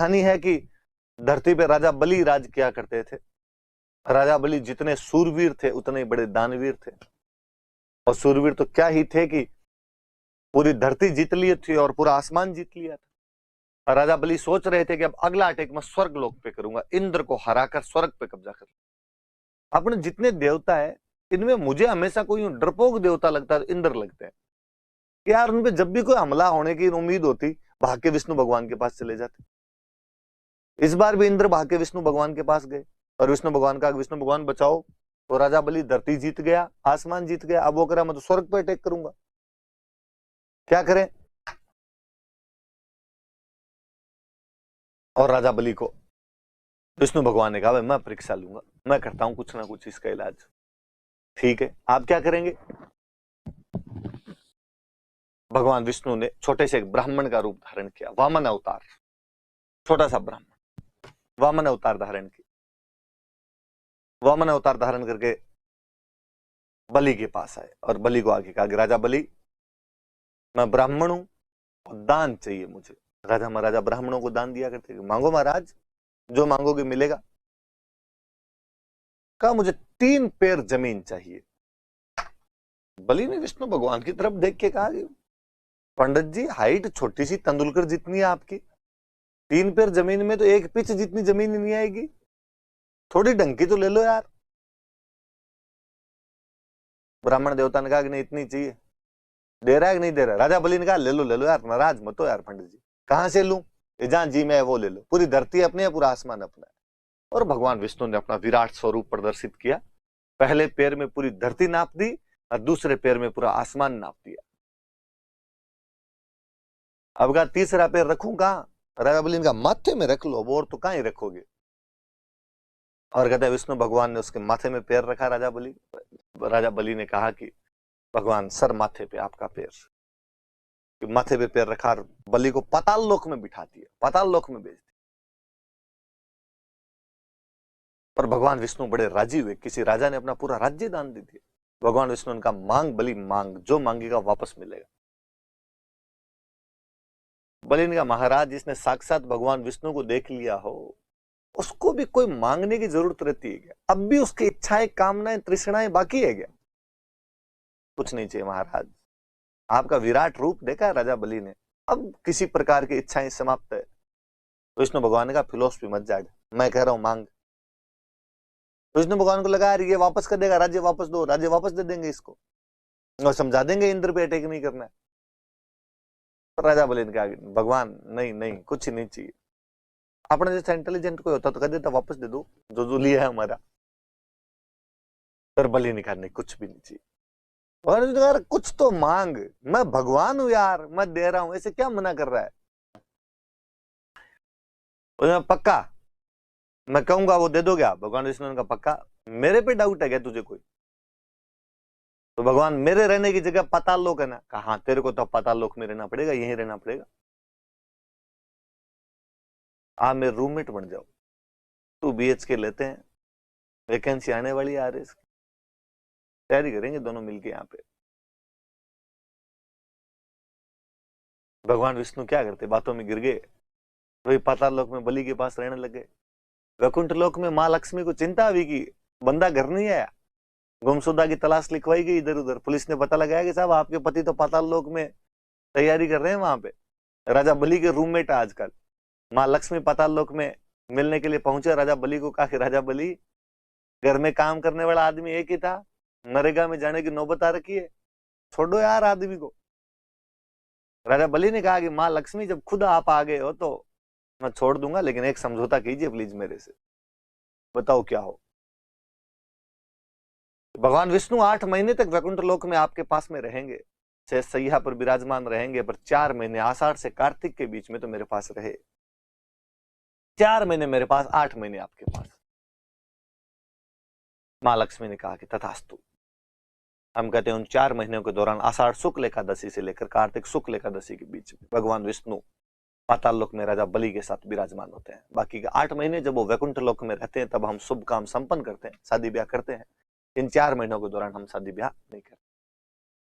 कहानी है कि धरती पे राजा बलि राज किया करते थे। राजा बलि जितने सूरवीर थे उतने बड़े दानवीर थे, और सूरवीर तो क्या ही थे कि पूरी धरती जीत ली थी और पूरा आसमान जीत लिया था। राजा बलि सोच रहे थे कि अब अगला अटैक मैं स्वर्ग लोक पे करूंगा, इंद्र को हराकर स्वर्ग पे कब्जा कर। अपने जितने देवता है इनमें मुझे हमेशा कोई डरपोक देवता लगता है, इंद्र लगते हैं कि यार उनपे जब भी कोई हमला होने की उम्मीद होती भाग के विष्णु भगवान के पास चले जाते। इस बार भी इंद्र भाग के विष्णु भगवान के पास गए और विष्णु भगवान कहा विष्णु भगवान बचाओ। तो राजा बलि धरती जीत गया, आसमान जीत गया, अब वो कह रहा मैं तो स्वर्ग पे अटैक करूंगा, क्या करें। और राजा बलि को विष्णु भगवान ने कहा भाई मैं परीक्षा लूंगा, मैं करता हूं कुछ ना कुछ इसका इलाज। ठीक है, आप क्या करेंगे। भगवान विष्णु ने छोटे से एक ब्राह्मण का रूप धारण किया, वामन अवतार, छोटा सा ब्राह्मण वामन अवतार धारण किया। वामन अवतार धारण करके बलि के पास आए और बलि को आगे कहा कि राजा बलि मैं ब्राह्मण हूं और दान चाहिए मुझे। राजा महाराजा ब्राह्मणों को दान दिया करते, मांगो महाराज जो मांगोगे मिलेगा। कहा मुझे 3 पैर जमीन चाहिए। बलि ने विष्णु भगवान की तरफ देख के कहा पंडित जी हाइट छोटी सी तेंदुलकर जितनी है आपकी, 3 पैर जमीन में तो 1 पिच जितनी जमीन नहीं आएगी, थोड़ी ढंग की तो ले लो यार। ब्राह्मण देवता ने कहा कि नहीं इतनी चाहिए, दे रहा है कि नहीं दे रहा। राजा बलि ने कहा ले लो यार, नाराज मत हो यार पंडित जी, कहां से लूं, जहां जी में है वो ले लो, पूरी धरती अपनी है, पूरा आसमान अपना है। और भगवान विष्णु ने अपना विराट स्वरूप प्रदर्शित किया, पहले पैर में पूरी धरती नाप दी और दूसरे पैर में पूरा आसमान नाप दिया। अब कहा तीसरा पैर रखूं कहां। राजा बलि ने कहा माथे में रख लो, और तो कहां ही रखोगे। और कहते हैं विष्णु भगवान ने उसके माथे में पैर रखा। राजा बलि ने कहा कि भगवान सर माथे पे आपका पैर, माथे पे पैर रखा, बलि को पाताल लोक में बिठा दिया, पाताल लोक में भेज दिया। पर भगवान विष्णु बड़े राजी हुए, किसी राजा ने अपना पूरा राज्य दान दे दिया। भगवान विष्णु ने कहा मांग बलि मांग, जो मांगेगा वापस मिलेगा। बलि ने कहा महाराज जिसने साक्षात भगवान विष्णु को देख लिया हो उसको भी कोई मांगने की जरूरत रहती है क्या, अब भी उसकी इच्छाएं कामनाएं तृष्णाएं बाकी है क्या। कुछ नहीं चाहिए महाराज, आपका विराट रूप देखा है राजा बलि ने, अब किसी प्रकार की इच्छाएं समाप्त है। विष्णु भगवान ने कहा फिलोसफी मत जाएगा, मैं कह रहा हूं मांग। विष्णु भगवान को लगा ये वापस कर देगा, राज्य वापस दो, राज्य वापस दे देंगे इसको और समझा देंगे इंद्र पे अटैक नहीं करना है। तो राजा बलि ने कहा भगवान नहीं नहीं कुछ नहीं चाहिए, अपने जैसा इंटेलिजेंट कोई होता तो कह देता वापस दे दो जो लिया है हमारा। पर बलि ने कहा नहीं कुछ भी नहीं चाहिए। यार कुछ तो मांग, मैं भगवान हूं यार, मैं दे रहा हूं, ऐसे क्या मना कर रहा है। पक्का मैं कहूंगा वो दे दोगे आप। भगवान विष्णु ने कहा पक्का, मेरे पे डाउट है क्या तुझे कोई। तो भगवान मेरे रहने की जगह पाताल लोक है ना। कहा हाँ तेरे को तो पाताल लोक में रहना पड़ेगा, यहीं रहना पड़ेगा, आप मेरे रूममेट बन जाओ। 2 BHK लेते हैं, वैकेंसी आने वाली है, तैयारी करेंगे दोनों मिलके यहाँ पे। भगवान विष्णु क्या करते, बातों में गिर गए, वही पाताल लोक में बलि के पास रहने लगे। वैकुंठ लोक में माँ लक्ष्मी को चिंता हुई कि बंदा घर नहीं आया, गुमशुदा की तलाश लिखवाई गई इधर उधर। पुलिस ने पता लगाया कि साहब आपके पति तो पाताल लोक में तैयारी कर रहे हैं वहां पे, राजा बलि के रूममेट आजकल। माँ लक्ष्मी पाताल लोक में मिलने के लिए पहुंचे। राजा बलि को कहा कि राजा बलि घर में काम करने वाला आदमी एक ही था, नरेगा में जाने की नौबत आ रखी है, छोड़ो यार आदमी को। राजा बलि ने कहा कि माँ लक्ष्मी जब खुद आप आ गए हो तो मैं छोड़ दूंगा, लेकिन एक समझौता कीजिए प्लीज मेरे से, बताओ क्या हो। भगवान विष्णु 8 महीने तक वैकुंठ लोक में आपके पास में रहेंगे, शेष सैया पर विराजमान रहेंगे, पर 4 महीने आषाढ़ से कार्तिक के बीच में तो मेरे पास रहे। 4 महीने मेरे पास, 8 महीने आपके पास। मां लक्ष्मी ने कहा कि तथास्तु। हम कहते हैं उन 4 महीनों के दौरान आषाढ़ शुक्ल एकादशी से लेकर कार्तिक शुक्ल एकादशी के बीच में भगवान विष्णु पाताल लोक में राजा बलि के साथ विराजमान होते हैं। बाकी के 8 महीने जब वो वैकुंठ लोक में रहते हैं तब हम शुभ काम संपन्न करते हैं, शादी ब्याह करते हैं। इन 4 महीनों के दौरान हम शादी ब्याह नहीं करते।